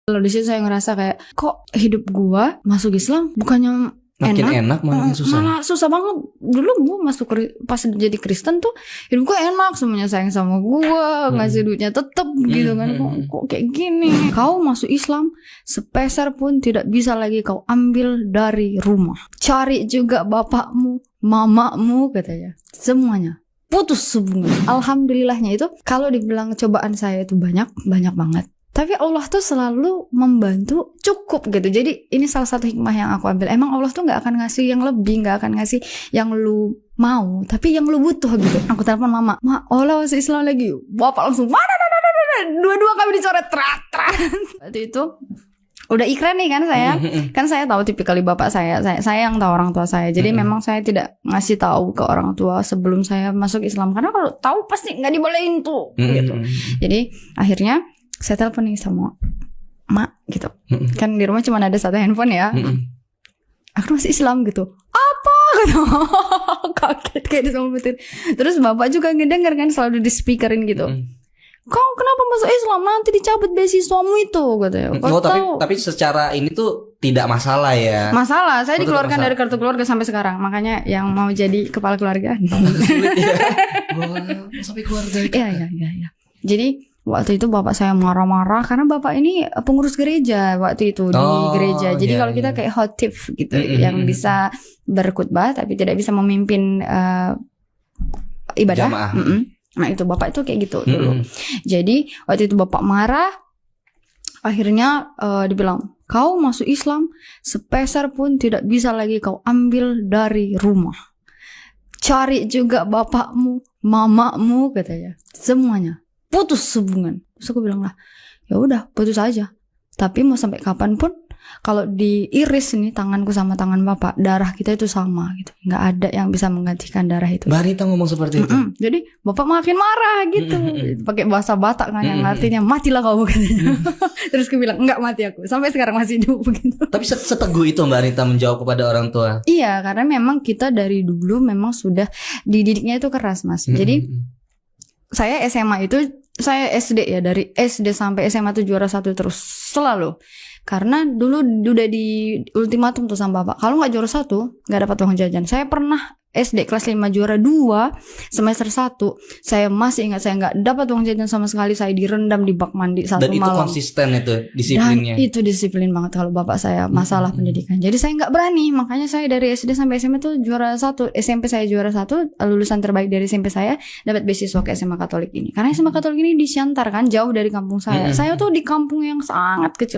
Lalu di situ saya ngerasa kayak kok hidup gua masuk Islam bukannya makin enak malah susah. Malah susah banget. Dulu gua masuk pas jadi Kristen tuh hidup gua enak, semuanya sayang sama gua, ngasih duitnya tetep gitu kan. Kok kayak gini? Kau masuk Islam sepeser pun tidak bisa lagi kau ambil dari rumah. Cari juga bapakmu, mamamu katanya. Semuanya putus hubungan. Alhamdulillahnya itu kalau dibilang cobaan saya itu banyak banget. Tapi Allah tuh selalu membantu cukup gitu. Jadi ini salah satu hikmah yang aku ambil. Emang Allah tuh gak akan ngasih yang lebih, gak akan ngasih yang lu mau, tapi yang lu butuh gitu. Aku telepon mama, Ma, Allah masih Islam lagi. Bapak langsung, dua-dua kami dicoret trat. Waktu itu udah ikrar nih kan saya. Kan saya tahu tipikal bapak saya yang tahu orang tua saya. Jadi memang saya tidak ngasih tahu ke orang tua sebelum saya masuk Islam. Karena kalau tahu pasti gak dibolehin tuh gitu. Jadi akhirnya saya telepon nih sama Mak gitu. Kan di rumah cuma ada satu handphone ya. Aku masih Islam gitu. Apa gitu. Kaget kayak disombetin. Terus bapak juga ngedenger kan, selalu di speakerin gitu. Kau kenapa masuk Islam? Nanti dicabut beasiswamu itu katanya. Tapi secara ini tuh tidak masalah ya. Masalah, saya dikeluarkan dari kartu keluarga sampai sekarang. Makanya yang mau jadi kepala keluarga sulit ya. Sampai keluarga. Iya. Jadi waktu itu bapak saya marah-marah karena bapak ini pengurus gereja waktu itu di gereja. Jadi kalau kita kayak khotib gitu, yang bisa berkhutbah tapi tidak bisa memimpin ibadah. Nah itu bapak itu kayak gitu dulu. Jadi waktu itu bapak marah, akhirnya dibilang, kau masuk Islam sepeser pun tidak bisa lagi kau ambil dari rumah. Cari juga bapakmu, mamamu katanya, semuanya putus hubungan. Terus aku bilang lah, ya udah putus aja. Tapi mau sampai kapan pun kalau diiris nih tanganku sama tangan bapak, darah kita itu sama gitu. Nggak ada yang bisa menggantikan darah itu. Mbak Anita ngomong seperti itu. Jadi bapak makin marah gitu. Pakai bahasa Batak kan yang artinya matilah kau katanya. Terus aku bilang enggak mati aku. Sampai sekarang masih hidup begitu. Tapi seteguh itu Mbak Anita menjawab kepada orang tua. Iya, karena memang kita dari dulu memang sudah dididiknya itu keras, Mas. Jadi saya SMA itu, saya SD ya, dari SD sampai SMA tuh juara 1 terus selalu. Karena dulu udah di ultimatum tuh sama bapak, kalau gak juara 1 gak dapat uang jajan. Saya pernah SD kelas 5 juara 2 semester 1, saya masih ingat saya gak dapat uang jajan sama sekali. Saya direndam di bak mandi satu malam. Dan itu konsisten itu disiplinnya. Dan itu disiplin banget kalau bapak saya masalah pendidikan. Jadi saya gak berani. Makanya saya dari SD sampai SMA tuh juara 1. SMP saya juara 1, lulusan terbaik dari SMP saya, dapat beasiswa ke SMA Katolik ini. Karena SMA Katolik ini di Siantar kan, jauh dari kampung saya. Saya tuh di kampung yang sangat kecil.